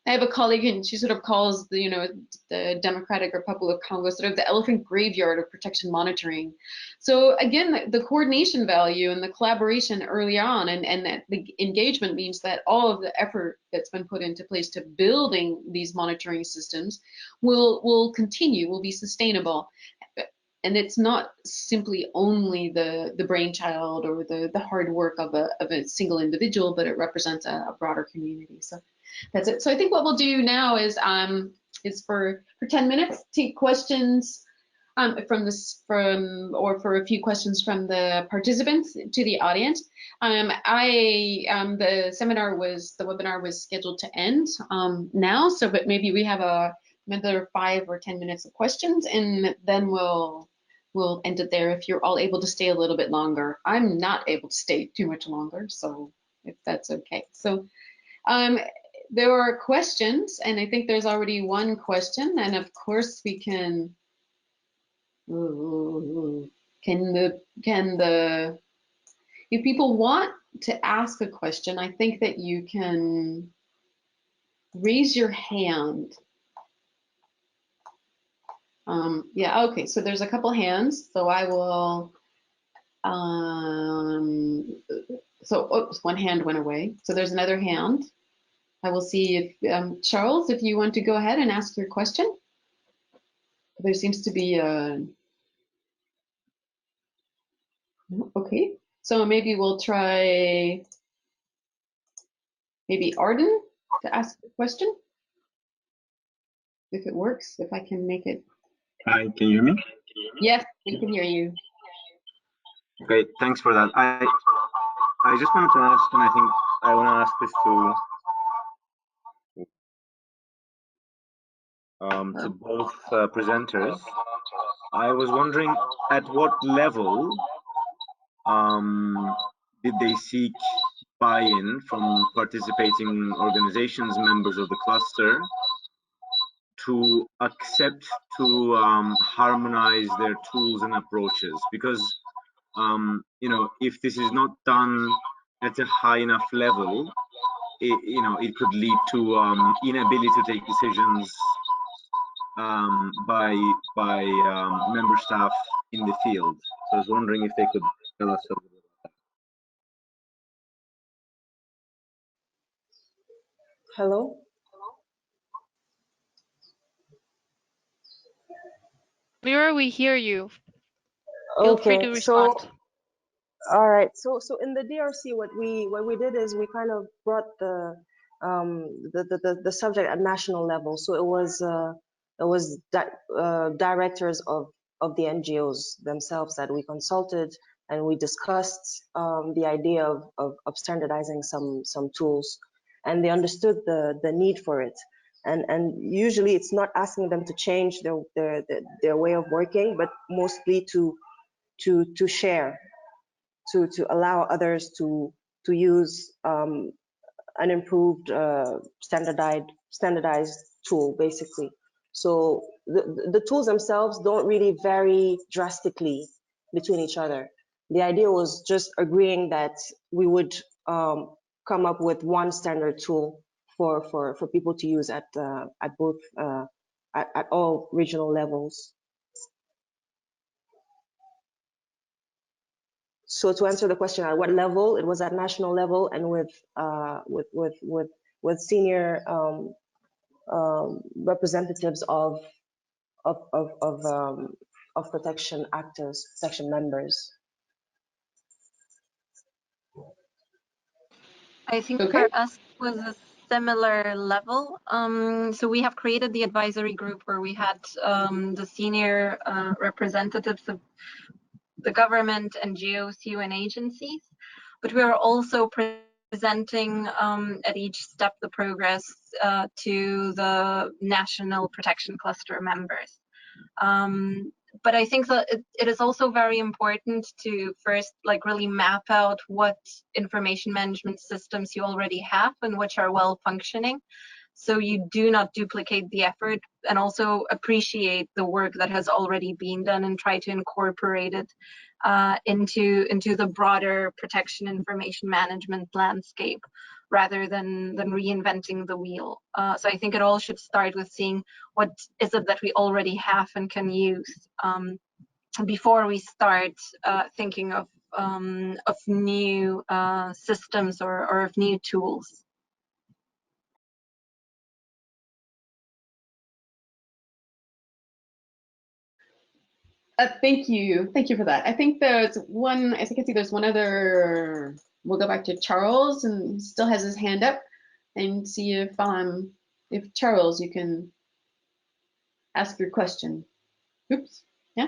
I have a colleague, and she sort of calls the Democratic Republic of Congo sort of the elephant graveyard of protection monitoring. So again, the coordination value and the collaboration early on, and that the engagement means that all of the effort that's been put into place to building these monitoring systems will continue, will be sustainable. And it's not simply only the brainchild or the hard work of a single individual, but it represents a broader community. So that's it. So I think what we'll do now is for 10 minutes, take questions or for a few questions from the participants to the audience. The webinar was scheduled to end now, so but maybe we have another 5 or 10 minutes of questions, and then we'll end it there if you're all able to stay a little bit longer. I'm not able to stay too much longer, so if that's okay. So there are questions, and I think there's already one question, and of course we can if people want to ask a question, I think that you can raise your hand. Yeah, okay, so there's a couple hands, so I will oops, one hand went away, so there's another hand. I will see if Charles, if you want to go ahead and ask your question. There seems to be a okay, so maybe we'll try maybe Arden to ask the question, if it works, if I can make it. Hi, can you hear me? Yes, we can hear you. Great, thanks for that. I just wanted to ask, and I think I want to ask this to both presenters. I was wondering at what level did they seek buy-in from participating organizations, members of the cluster, to accept to harmonize their tools and approaches? Because you know, if this is not done at a high enough level, it could lead to inability to take decisions by member staff in the field. So I was wondering if they could tell us a little bit about that. Hello? Mira, we hear you. Feel free to Okay, respond. all right. So in the DRC, what we did is we kind of brought the subject at national level. So it was directors of the NGOs themselves that we consulted, and we discussed the idea of standardizing some tools, and they understood the need for it. And usually it's not asking them to change their way of working, but mostly to share, to allow others to use an improved standardized tool, basically. So the tools themselves don't really vary drastically between each other. The idea was just agreeing that we would come up with one standard tool for people to use at both at all regional levels. So to answer the question, at what level? It was at national level, and with senior representatives of protection actors, protection members. I think Okay. for us it was a similar level. So we have created the advisory group where we had the senior representatives of the government, NGOs, UN agencies, but we are also presenting at each step the progress to the national protection cluster members. But I think that it is also very important to first like really map out what information management systems you already have and which are well functioning, so you do not duplicate the effort, and also appreciate the work that has already been done and try to incorporate it into the broader protection information management landscape, rather than reinventing the wheel. So I think it all should start with seeing what is it that we already have and can use before we start thinking of new systems or of new tools. Thank you for that. I think there's one. As I can see, there's one other. We'll go back to Charles, and he still has his hand up, and see if Charles, you can ask your question. Oops. Yeah.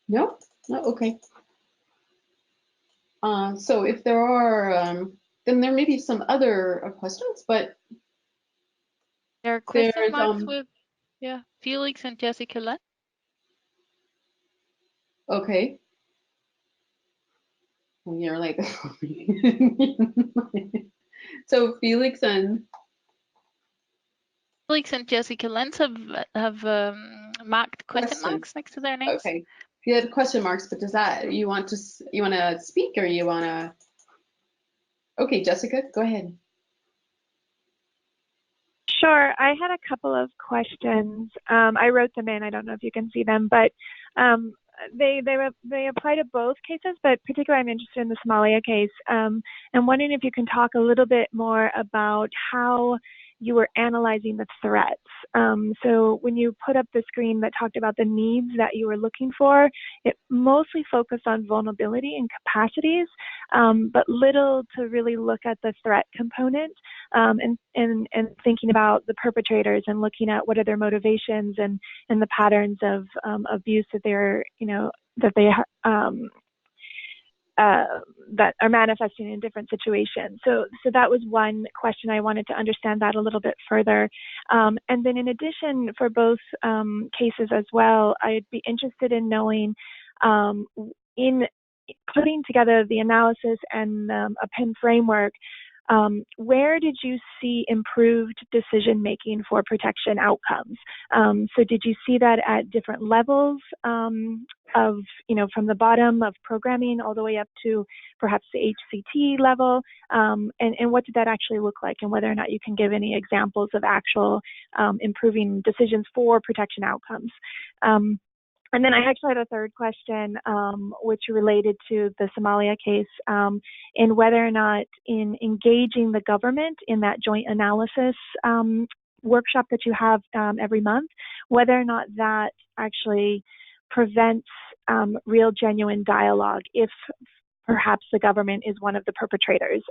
No. No. Okay. So if there are, then there may be some other questions, but There are question there's marks with, yeah, Felix and Jessica Len. okay. Well, you're like so Felix and Jessica Lenz have marked question marks next to their names. Okay. You had question marks, but does that you want to speak, or you want to? Okay, Jessica, go ahead. Sure. I had a couple of questions. I wrote them in. I don't know if you can see them, but they apply to both cases, but particularly I'm interested in the Somalia case. I'm wondering if you can talk a little bit more about how you were analyzing the threats. So when you put up the screen that talked about the needs that you were looking for, it mostly focused on vulnerability and capacities, but little to really look at the threat component, and thinking about the perpetrators and looking at what are their motivations and the patterns of abuse that they're, that are manifesting in different situations. So that was one question. I wanted to understand that a little bit further. And then in addition, for both cases as well, I'd be interested in knowing, in putting together the analysis and a PIM framework, where did you see improved decision making for protection outcomes? So did you see that at different levels of, from the bottom of programming all the way up to perhaps the HCT level? And what did that actually look like, and whether or not you can give any examples of actual improving decisions for protection outcomes? And then I actually had a third question, which related to the Somalia case, and whether or not in engaging the government in that joint analysis workshop that you have every month, whether or not that actually prevents real, genuine dialogue if perhaps the government is one of the perpetrators,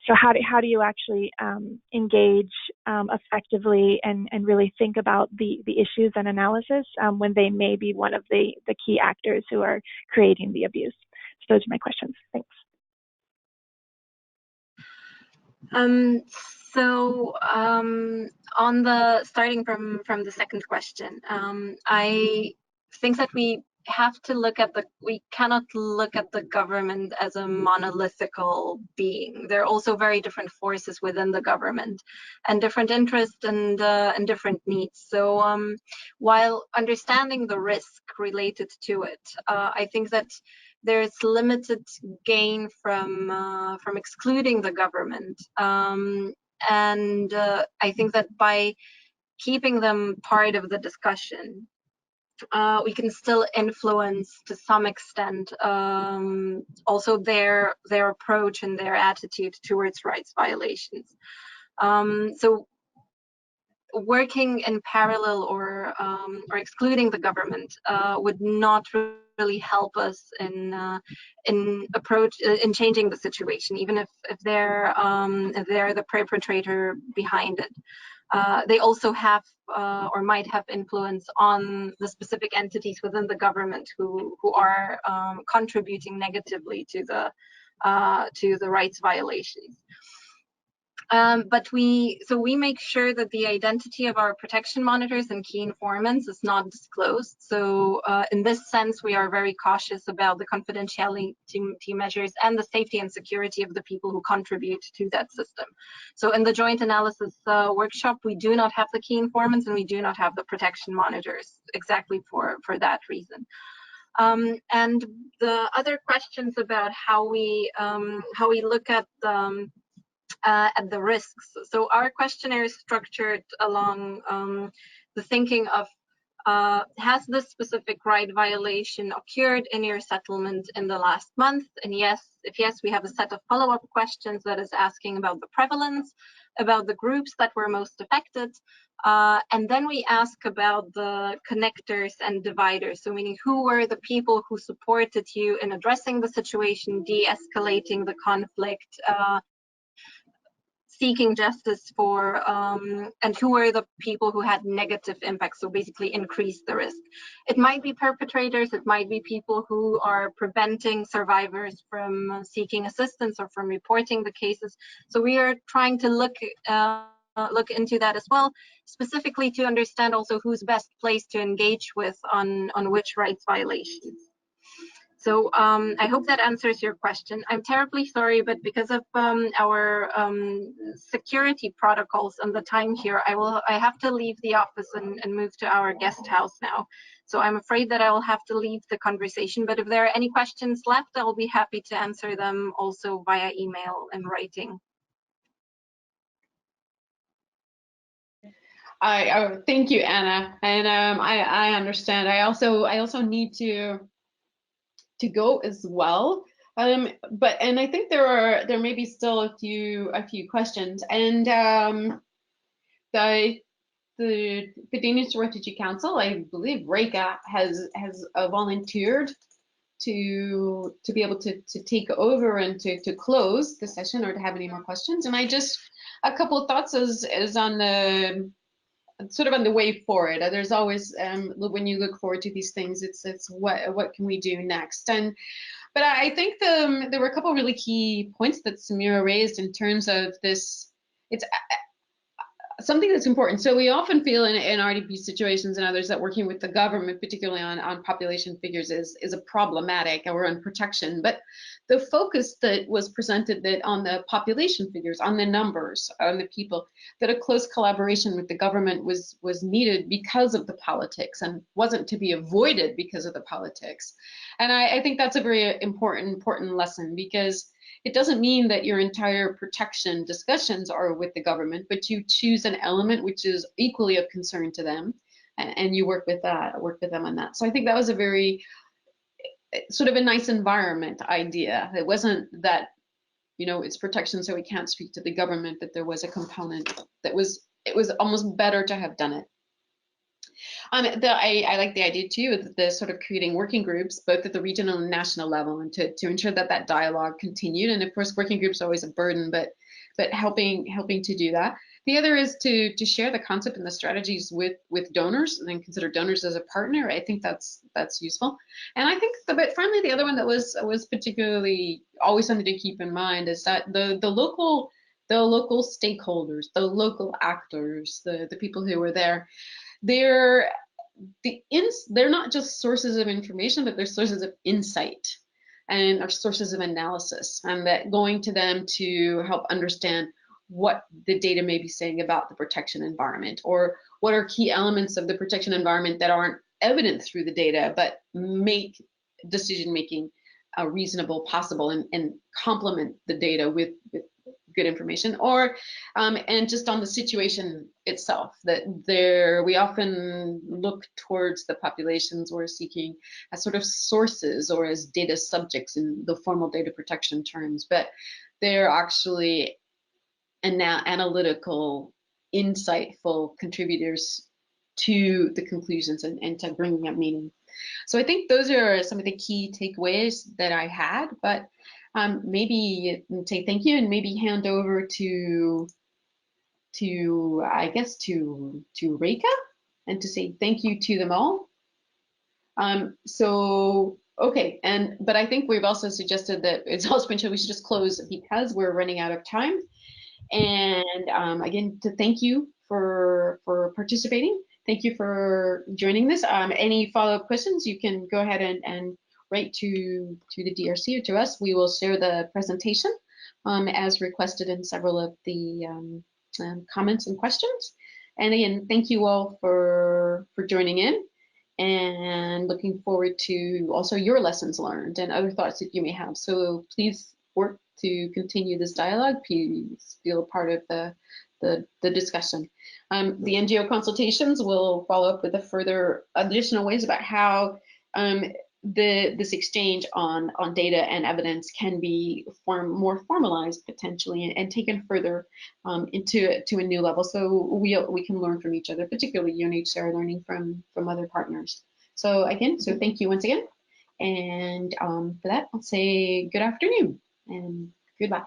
so how do you actually engage effectively and really think about the issues and analysis when they may be one of the key actors who are creating the abuse? So those are my questions. Thanks. On the starting from the second question, I think that we cannot look at the government as a monolithical being. There are also very different forces within the government and different interests and different needs. So while understanding the risk related to it, I think that there's limited gain from excluding the government. And I think that by keeping them part of the discussion, we can still influence to some extent also their approach and their attitude towards rights violations. So working in parallel or excluding the government would not really help us in changing the situation, even if they're the perpetrator behind it. They also have or might have influence on the specific entities within the government who are contributing negatively to the rights violations. But we make sure that the identity of our protection monitors and key informants is not disclosed. So in this sense, we are very cautious about the confidentiality measures and the safety and security of the people who contribute to that system. So in the joint analysis workshop, we do not have the key informants and we do not have the protection monitors, exactly for that reason. And the other questions about how we look at the risks. So our questionnaire is structured along the thinking of has this specific right violation occurred in your settlement in the last month? And yes, if yes, we have a set of follow-up questions that is asking about the prevalence, about the groups that were most affected, and then we ask about the connectors and dividers. So meaning who were the people who supported you in addressing the situation, de-escalating the conflict, seeking justice for, and who are the people who had negative impacts, so basically increase the risk. It might be perpetrators, it might be people who are preventing survivors from seeking assistance or from reporting the cases. So we are trying to look into that as well, specifically to understand also who's best placed to engage with on which rights violations. So I hope that answers your question. I'm terribly sorry, but because of our security protocols and the time here, I have to leave the office and move to our guest house now. So I'm afraid that I will have to leave the conversation, but if there are any questions left, I'll be happy to answer them also via email and writing. Thank you, Anna, and I understand. I also need to go as well. But I think there may be still a few questions, and the Danish Refugee Council, I believe Reka has volunteered to be able to take over and to close the session or to have any more questions. And I just a couple of thoughts as on the sort of on the way forward. There's always when you look forward to these things, it's what can we do next? But I think there were a couple of really key points that Samira raised in terms of this. It's something that's important. So we often feel in RDP situations and others that working with the government, particularly on population figures, is a problematic or on protection. But the focus that was presented that on the population figures, on the numbers, on the people, that a close collaboration with the government was needed because of the politics and wasn't to be avoided because of the politics. And I think that's a very important lesson, because it doesn't mean that your entire protection discussions are with the government, but you choose an element which is equally of concern to them, and you work with them on that. So I think that was a very sort of a nice environment idea. It wasn't that, it's protection, so we can't speak to the government, that there was a component that it was almost better to have done it. I like the idea too of the sort of creating working groups, both at the regional and national level, and to ensure that dialogue continued. And of course, working groups are always a burden, but helping to do that. The other is to share the concept and the strategies with donors, and then consider donors as a partner. I think that's useful. And I think but finally, the other one that was particularly always something to keep in mind is that the local stakeholders, the local actors, the people who were there, they're not just sources of information, but they're sources of insight and are sources of analysis, and that going to them to help understand what the data may be saying about the protection environment, or what are key elements of the protection environment that aren't evident through the data, but make decision making reasonable, possible, and complement the data with good information, or and just on the situation itself, that we often look towards the populations we're seeking as sort of sources or as data subjects in the formal data protection terms, but they're actually analytical insightful contributors to the conclusions and to bringing up meaning. So I think those are some of the key takeaways that I had, but maybe say thank you and maybe hand over to I guess to Reka and to say thank you to them all. So okay, but I think we've also suggested that it's also been shown we should just close because we're running out of time. And again, to thank you for participating. Thank you for joining this. Any follow-up questions, you can go ahead and write to the DRC or to us. We will share the presentation as requested in several of the comments and questions. And again, thank you all for joining in, and looking forward to also your lessons learned and other thoughts that you may have. So please work to continue this dialogue. Please feel part of the discussion. The NGO consultations will follow up with the further additional ways about how this exchange on data and evidence can be more formalized potentially and taken further into a new level. So we can learn from each other, particularly UNHCR learning from other partners. So again, so thank you once again. And for that, I'll say good afternoon and goodbye.